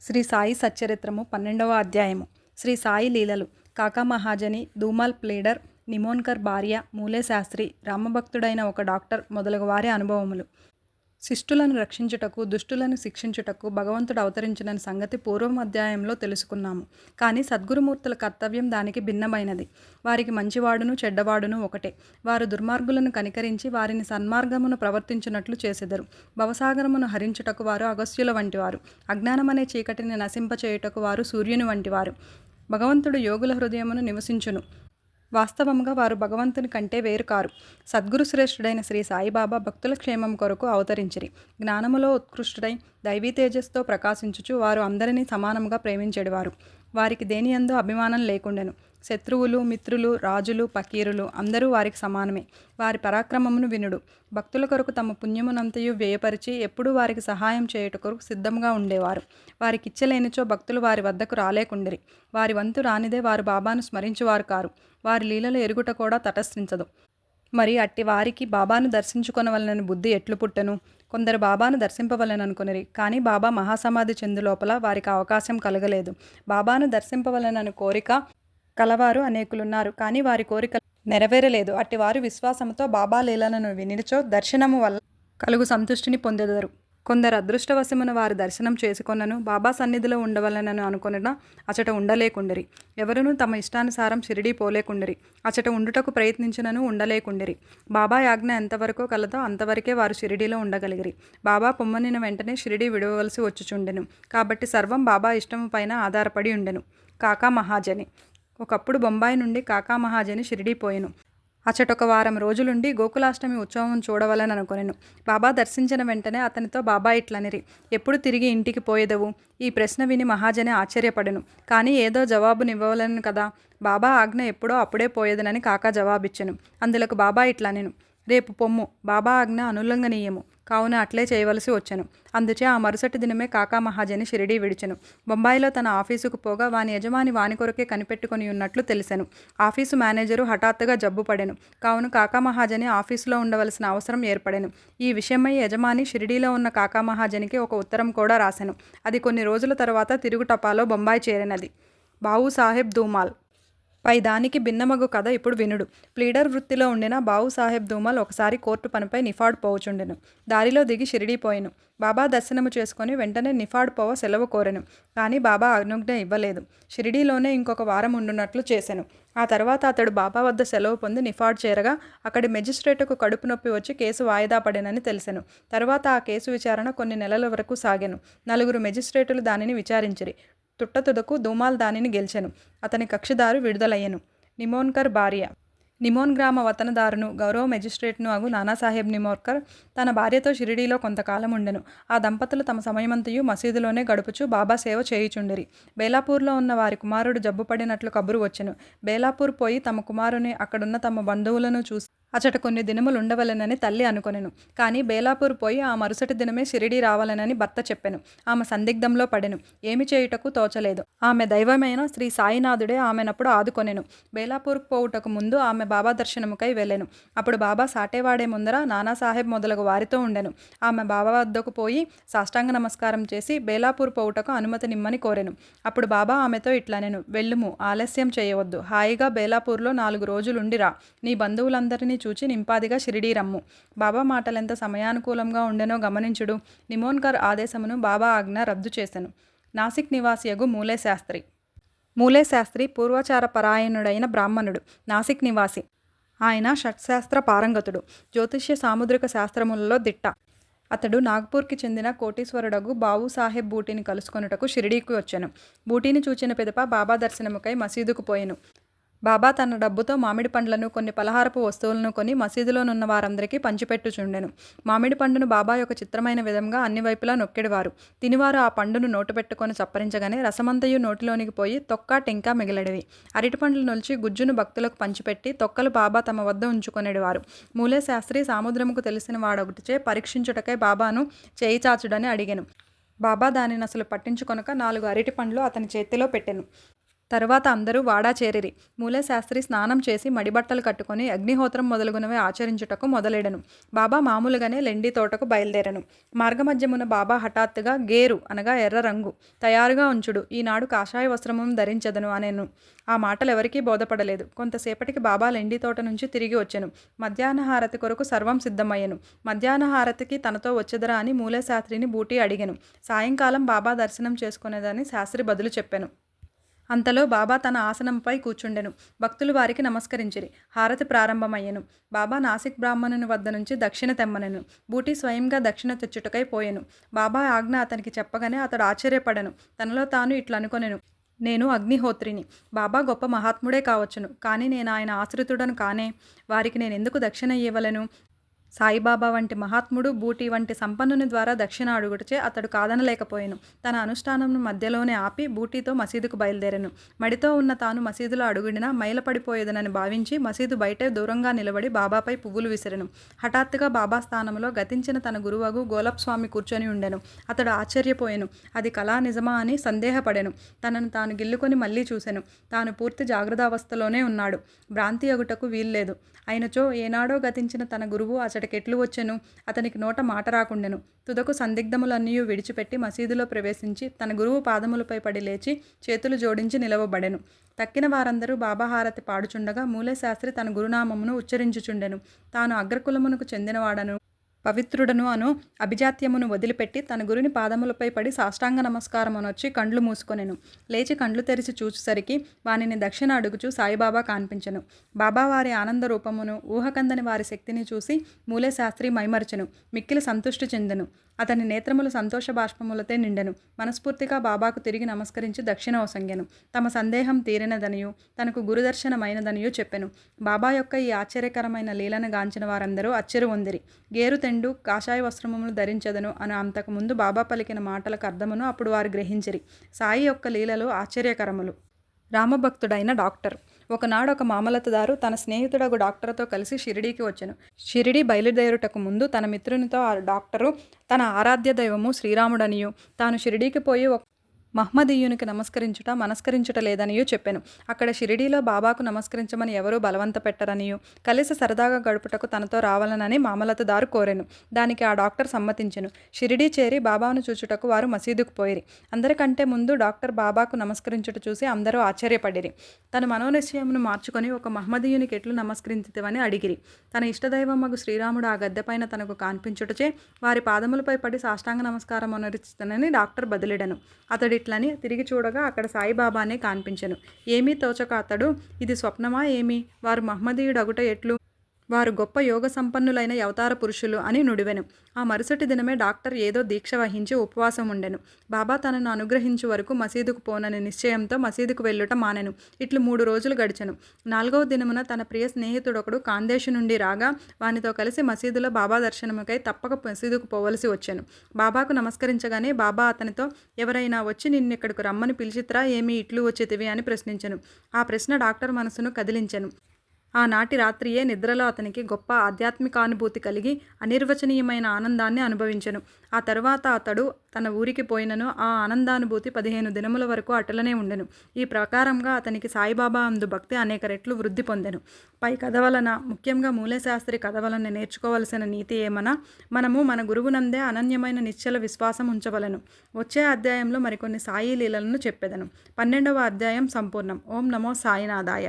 శ్రీ సాయి సచ్చరిత్రము 12వ అధ్యాయము. శ్రీ సాయి లీలలు. కాకా మహాజని, ధూమాల్ ప్లీడర్, నిమోన్కర్ భార్య, మూలే శాస్త్రి, రామభక్తుడైన ఒక డాక్టర్ మొదలగు వారి అనుభవములు. శిష్టులను రక్షించుటకు, దుష్టులను శిక్షించుటకు భగవంతుడు అవతరించిన సంగతి పూర్వం అధ్యాయంలో తెలుసుకున్నాము. కానీ సద్గురుమూర్తుల కర్తవ్యం దానికి భిన్నమైనది. వారికి మంచివాడును చెడ్డవాడును ఒకటే. వారు దుర్మార్గులను కనికరించి వారిని సన్మార్గమును ప్రవర్తించినట్లు చేసెదరు. భవసాగరమును హరించుటకు వారు అగస్త్యుల వంటివారు. అజ్ఞానమనే చీకటిని నశింపచేయుటకు వారు సూర్యుని వంటివారు. భగవంతుడు యోగుల హృదయమును నివసించును. వాస్తవముగా వారు భగవంతుని కంటే వేరు కారు. సద్గురు శ్రేష్ఠుడైన శ్రీ సాయిబాబా భక్తుల క్షేమం కొరకు అవతరించిరి. జ్ఞానములో ఉత్కృష్టుడై దైవీ తేజస్తో ప్రకాశించుచు వారు అందరినీ సమానముగా ప్రేమించెడివారు. వారికి దేనియందు అభిమానం లేకుండెను. శత్రువులు, మిత్రులు, రాజులు, ఫకీరులు అందరూ వారికి సమానమే. వారి పరాక్రమమును వినుడు. భక్తుల కొరకు తమ పుణ్యమునంతయు వ్యయపరిచి ఎప్పుడూ వారికి సహాయం చేయుట కొరకు సిద్ధంగా ఉండేవారు. వారికిచ్చలేనిచో భక్తులు వారి వద్దకు రాలేకుండిరి. వారి వంతు రానిదే వారు బాబాను స్మరించువారు కారు. వారి లీలలు ఎరుగుట కూడా తటస్థించదు. మరి అట్టి వారికి బాబాను దర్శించుకొనవలనని బుద్ధి ఎట్లు పుట్టెను? కొందరు బాబాను దర్శింపవలననుకొనిరి. కానీ బాబా మహాసమాధి చెందు లోపల వారికి అవకాశం కలగలేదు. బాబాను దర్శింపవలనని కోరిక కలవారు అనేకులున్నారు. కానీ వారి కోరిక నెరవేరలేదు. అట్టి వారు విశ్వాసంతో బాబా లీలలను వినిచో దర్శనము వల్ల కలుగు సంతుష్టిని పొందెదరు. కొందరు అదృష్టవశమున వారి దర్శనం చేసుకొనను బాబా సన్నిధిలో ఉండవలనను అనుకొనన అచట ఉండలేకుండిరి. ఎవరునూ తమ ఇష్టానుసారం షిరిడీ పోలేకుండిరి. అచట ఉండుటకు ప్రయత్నించినను ఉండలేకుండిరి. బాబా ఆజ్ఞ ఎంతవరకు కలదో అంతవరకే వారు షిరిడీలో ఉండగలిగిరి. బాబా పొమ్మనిన వెంటనే షిరిడీ విడవలసి వచ్చుచుండెను. కాబట్టి సర్వం బాబా ఇష్టము పైన ఆధారపడి ఉండెను. కాకా మహాజని. ఒకప్పుడు బొంబాయి నుండి కాకా మహాజని షిరిడీ పోయెను. అచటొక వారం రోజులుండి గోకులాష్టమి ఉత్సవం చూడవలననుకొనెను. బాబా దర్శించిన వెంటనే అతనితో బాబా ఇట్లనిరి, ఎప్పుడు తిరిగి ఇంటికి పోయేదవు? ఈ ప్రశ్న విని మహాజని ఆశ్చర్యపడెను. కానీ ఏదో జవాబునివ్వవలను కదా. బాబా ఆజ్ఞ ఎప్పుడో అప్పుడే పోయేదనని కాకా జవాబిచ్చెను. అందులకు బాబా ఇట్లనెను, రేపు పొమ్ము. బాబా ఆజ్ఞ అనుల్లంఘనీయము. కావున అట్లే చేయవలసి వచ్చెను. అందుచే ఆ మరుసటి దినమే కాకా మహాజని షిరిడీ విడిచెను. బొంబాయిలో తన ఆఫీసుకు పోగా వాని యజమాని వాని కొరకే కనిపెట్టుకుని ఉన్నట్లు తెలిసెను. ఆఫీసు మేనేజరు హఠాత్తుగా జబ్బు పడెను. కావున కాకా మహాజని ఆఫీసులో ఉండవలసిన అవసరం ఏర్పడెను. ఈ విషయమై యజమాని షిరిడీలో ఉన్న కాకా మహాజనికి ఒక ఉత్తరం కూడా రాసెను. అది కొన్ని రోజుల తర్వాత తిరుగు టపాలో బొంబాయి చేరినది. బావు సాహెబ్ ధూమాల్. పై దానికి భిన్నమగు కథ ఇప్పుడు వినుడు. ప్లీడర్ వృత్తిలో ఉండిన బావు సాహెబ్ ధూమాల్ ఒకసారి కోర్టు పనిపై నిఫాడ్ పోవుచుండెను. దారిలో దిగి షిరిడీ పోయెను. బాబా దర్శనము చేసుకుని వెంటనే నిఫాడ్ పోవ సెలవు కోరెను. కానీ బాబా అనుజ్ఞ ఇవ్వలేదు. షిరిడీలోనే ఇంకొక వారం ఉండునట్లు చేసెను. ఆ తర్వాత అతడు బాబా వద్ద సెలవు పొంది నిఫాడ్ చేరగా అక్కడి మెజిస్ట్రేటుకు కడుపు నొప్పి వచ్చి కేసు వాయిదా పడెనని తెలిసెను. తర్వాత ఆ కేసు విచారణ కొన్ని నెలల వరకు సాగెను. 4 మెజిస్ట్రేటులు దానిని విచారించిరి. తుట్టతుదకు ధూమాల్ దానిని గెలిచెను. అతని కక్షిదారు విడుదలయ్యెను. నిమోన్కర్ భార్య. నిమోన్ గ్రామ వతనదారును, గౌరవ మెజిస్ట్రేట్ను అగు నానాసాహెబ్ నిమోన్కర్ తన భార్యతో షిరిడీలో కొంతకాలం ఉండెను. ఆ దంపతులు తమ సమయమంతయు మసీదులోనే గడుపుచు బాబా సేవ చేయుచుండిరి. బేలాపూర్లో ఉన్న వారి కుమారుడు జబ్బుపడినట్లు కబురు వచ్చెను. బేలాపూర్ పోయి తమ కుమారుని అక్కడున్న తమ బంధువులను చూసి అచట కొన్ని దినములుండవలెనని తల్లి అనుకొనెను. కానీ బేలాపూర్ పోయి ఆ మరుసటి దినమే షిరిడీ రావాలనని భర్త చెప్పెను. ఆమె సందిగ్ధంలో పడెను. ఏమి చేయుటకు తోచలేదు. ఆమె దైవమైన శ్రీ సాయినాథుడే ఆమెనప్పుడు ఆదుకొనెను. బేలాపూర్కు పోవుటకు ముందు ఆమె బాబా దర్శనముకై వెళ్ళెను. అప్పుడు బాబా సాటేవాడే ముందర నానాసాహెబ్ మొదలగు వారితో ఉండెను. ఆమె బాబా వద్దకు పోయి సాష్టాంగ నమస్కారం చేసి బేలాపూర్ పోవుటకు అనుమతినిమ్మని కోరెను. అప్పుడు బాబా ఆమెతో ఇట్లనెను, వెళ్ళుము, ఆలస్యం చేయవద్దు. హాయిగా బేలాపూర్లో 4 రోజులుండిరా. నీ బంధువులందరినీ చూచి నింపాదిగా షిరిడీ రమ్ము. బాబా మాటలెంత సమయానుకూలంగా ఉండెనో గమనించుడు. నిమోన్కర్ ఆదేశమును బాబా ఆజ్ఞ రద్దు చేసెను. నాసిక్ నివాసియగు మూలే శాస్త్రి. మూలే శాస్త్రి పూర్వాచార పరాయణుడైన బ్రాహ్మణుడు. నాసిక్ నివాసి. ఆయన షట్శాస్త్ర పారంగతుడు. జ్యోతిష్య సాముద్రిక శాస్త్రములలో దిట్ట. అతడు నాగ్పూర్కి చెందిన కోటీశ్వరుడగు బావు సాహెబ్ బూటీని కలుసుకొనుటకు షిరిడీకి వచ్చెను. బూటీని చూచిన పిదప బాబా దర్శనముకై మసీదుకు పోయెను. బాబా తన డబ్బుతో మామిడి పండ్లను, కొన్ని పలహారపు వస్తువులను కొని మసీదులోనున్న వారందరికీ పంచిపెట్టుచుండెను. మామిడి పండును బాబా యొక్క చిత్రమైన విధంగా అన్ని వైపులా నొక్కెడివారు. తినివారు ఆ పండును నోటు పెట్టుకొని చప్పరించగానే రసమంతయు నోటిలోనికి పోయి తొక్క టెంక మిగిలెడివి. అరటి పండ్లు నొలిచి గుజ్జును భక్తులకు పంచిపెట్టి తొక్కలు బాబా తమ వద్ద ఉంచుకొనేడివారు. మూలే శాస్త్రి సాముద్రముకు తెలిసిన వాడొకటిచే పరీక్షించుటకై బాబాను చేయి చాచుడని అడిగెను. బాబా దానిని అసలు పట్టించుకొనక 4 అరటి పండ్లు అతని చేతిలో పెట్టెను. తరువాత అందరూ వాడా చేరిరి. మూలశాస్త్రి స్నానం చేసి మడిబట్టలు కట్టుకొని అగ్నిహోత్రం మొదలుగునవి ఆచరించుటకు మొదలెడెను. బాబా మామూలుగానే లెండి తోటకు బయలుదేరెను. మార్గమధ్యమున బాబా హఠాత్తుగా గేరు అనగా ఎర్ర రంగు తయారుగా ఉంచుడు, ఈనాడు కాషాయ వస్త్రమును ధరించదను అనేను. ఆ మాటలు ఎవరికీ బోధపడలేదు. కొంతసేపటికి బాబా లెండి తోట నుంచి తిరిగి వచ్చెను. మధ్యాహ్న హారతి కొరకు సర్వం సిద్ధమయ్యెను. మధ్యాహ్న హారతికి తనతో వచ్చెదరా అని మూలశాస్త్రిని బూటీ అడిగెను. సాయంకాలం బాబా దర్శనం చేసుకునేదని శాస్త్రి బదులు చెప్పెను. అంతలో బాబా తన ఆసనంపై కూర్చుండెను. భక్తులు వారికి నమస్కరించిరి. హారతి ప్రారంభమయ్యెను. బాబా నాసిక్ బ్రాహ్మణుని వద్ద నుంచి దక్షిణ తెమ్మనెను. బూటీ స్వయంగా దక్షిణ తెచ్చుటకై పోయెను. బాబా ఆజ్ఞ అతనికి చెప్పగానే అతడు ఆశ్చర్యపడెను. తనలో తాను ఇట్లనుకొనెను, నేను అగ్నిహోత్రిని. బాబా గొప్ప మహాత్ముడే కావచ్చును, కానీ నేను ఆయన ఆశ్రితుడను కానే. వారికి నేనెందుకు దక్షిణ ఇవ్వలను? సాయిబాబా వంటి మహాత్ముడు బూటీ వంటి సంపన్నుని ద్వారా దక్షిణ అడుగుటచే అతడు కాదనలేకపోయాను. తన అనుష్ఠానం మధ్యలోనే ఆపి బూటీతో మసీదుకు బయలుదేరాను. మడితో ఉన్న తాను మసీదులో అడుగుడినా మైలపడిపోయేదనని భావించి మసీదు బయటే దూరంగా నిలబడి బాబాపై పువ్వులు విసిరెను. హఠాత్తుగా బాబా స్థానంలో గతించిన తన గురువగు గోలప్ స్వామి కూర్చొని ఉండెను. అతడు ఆశ్చర్యపోయెను. అది కళా నిజమా అని సందేహపడెను. తనను తాను గిల్లుకొని మళ్ళీ చూసెను. తాను పూర్తి జాగ్రత్తావస్థలోనే ఉన్నాడు. భ్రాంతి అగుటకు వీల్లేదు. అయినచో ఏనాడో గతించిన తన గురువు అచటకెట్లు వచ్చెను. అతనికి నోట మాట రాకుండెను. తుదకు సందిగ్ధములన్నీ విడిచిపెట్టి మసీదులో ప్రవేశించి తన గురువు పాదములపై పడి లేచి చేతులు జోడించి నిలవబడెను. తక్కిన వారందరూ బాబా హారతి పాడుచుండగా మూలశాస్త్రి తన గురునామమును ఉచ్చరించుచుండెను. తాను అగ్రకులమునకు చెందినవాడను, పవిత్రుడను అను అభిజాత్యమును వదిలిపెట్టి తన గురుని పాదములపై పడి సాష్టాంగ నమస్కారమునొచ్చి కండ్లు మూసుకొనెను. లేచి కండ్లు తెరిచి చూచుసరికి వానిని దక్షిణ అడుగుచూ సాయిబాబా కాన్పించెను. బాబా వారి ఆనంద రూపమును, ఊహకందని వారి శక్తిని చూసి మూలశాస్త్రి మైమరచెను. మిక్కిలి సంతుష్టి చెందెను. అతని నేత్రములు సంతోష బాష్పములతో నిండెను. మనస్ఫూర్తిగా బాబాకు తిరిగి నమస్కరించి దక్షిణ ఒసంగెను. తమ సందేహం తీరినదనియు తనకు గురుదర్శనమైనదనియు చెప్పెను. బాబా యొక్క ఈ ఆశ్చర్యకరమైన లీలను గాంచిన వారందరూ అచ్చెరు పొందిరి. గేరు తెండు కాషాయ వస్త్రములు ధరించదను అని అంతకుముందు బాబా పలికిన మాటలకు అర్థమును అప్పుడు వారు గ్రహించిరి. సాయి యొక్క లీలలు ఆశ్చర్యకరములు. రామభక్తుడైన డాక్టర్. ఒకనాడు ఒక మామలతదారు తన స్నేహితుడగు డాక్టర్తో కలిసి షిరిడీకి వచ్చెను. షిరిడీ బయలుదేరుటకు ముందు తన మిత్రునితో ఆ డాక్టరు తన ఆరాధ్య దైవము శ్రీరాముడనియు తాను షిరిడీకి పోయి మహ్మదీయునికి మనస్కరించుట లేదనియూ చెప్పెను. అక్కడ షిరిడీలో బాబాకు నమస్కరించమని ఎవరూ బలవంత పెట్టరనియూ కలిసి సరదాగా గడుపుటకు తనతో రావాలనని మామలతదారు కోరెను. దానికి ఆ డాక్టర్ సమ్మతించెను. షిరిడీ చేరి బాబాను చూచుటకు వారు మసీదుకు పోయిరి. అందరికంటే ముందు డాక్టర్ బాబాకు నమస్కరించుట చూసి అందరూ ఆశ్చర్యపడిరి. తన మనోనిశ్చయమును మార్చుకొని ఒక మహ్మదీయునికి ఎట్లు నమస్కరించితివని అడిగిరి. తన ఇష్టదైవమగు శ్రీరాముడు ఆ గద్దెపైన తనకు కాన్పించుటచే వారి పాదములపై పడి సాష్టాంగ నమస్కారం అనరిస్తునని డాక్టర్ బదిలిడెను. అతడు ఇట్లని తిరిగి చూడగా అక్కడ సాయిబాబానే కాన్పించెను. ఏమీ తోచక అతడు, ఇది స్వప్నమా ఏమి? వారు మహ్మదీయుడు అగుట ఎట్లు? వారు గొప్ప యోగ సంపన్నులైన అవతార పురుషులు అని నుడివెను. ఆ మరుసటి దినమే డాక్టర్ ఏదో దీక్ష వహించి ఉపవాసం ఉండెను. బాబా తనను అనుగ్రహించు వరకు మసీదుకు పోనని నిశ్చయంతో మసీదుకు వెళ్ళుట మానెను. ఇట్లు 3 రోజులు గడిచెను. 4వ దినమున తన ప్రియ స్నేహితుడొకడు కాందేశు నుండి రాగా వానితో కలిసి మసీదులో బాబా దర్శనముకై తప్పక మసీదుకు పోవలసి వచ్చెను. బాబాకు నమస్కరించగానే బాబా అతనితో, ఎవరైనా వచ్చి నిన్నిక్కడకు రమ్మని పిలిచిత్రా ఏమి ఇట్లు వచ్చితివి అని ప్రశ్నించెను. ఆ ప్రశ్న డాక్టర్ మనసును కదిలించెను. ఆనాటి రాత్రియే నిద్రలో అతనికి గొప్ప ఆధ్యాత్మికానుభూతి కలిగి అనిర్వచనీయమైన ఆనందాన్ని అనుభవించెను. ఆ తరువాత అతడు తన ఊరికి పోయినను ఆ ఆనందానుభూతి 15 దినముల వరకు అటులనే ఉండెను. ఈ ప్రకారంగా అతనికి సాయిబాబా అందు భక్తి అనేక రెట్లు వృద్ధి పొందెను. పై కథ వలన, ముఖ్యంగా మూలశాస్త్రి కథ వలన నేర్చుకోవలసిన నీతి ఏమనా, మనము మన గురువునందే అనన్యమైన నిశ్చల విశ్వాసం ఉంచవలెను. వచ్చే అధ్యాయంలో మరికొన్ని సాయి లీలలను చెప్పెదను. 12వ అధ్యాయం సంపూర్ణం. ఓం నమో సాయినాథాయ.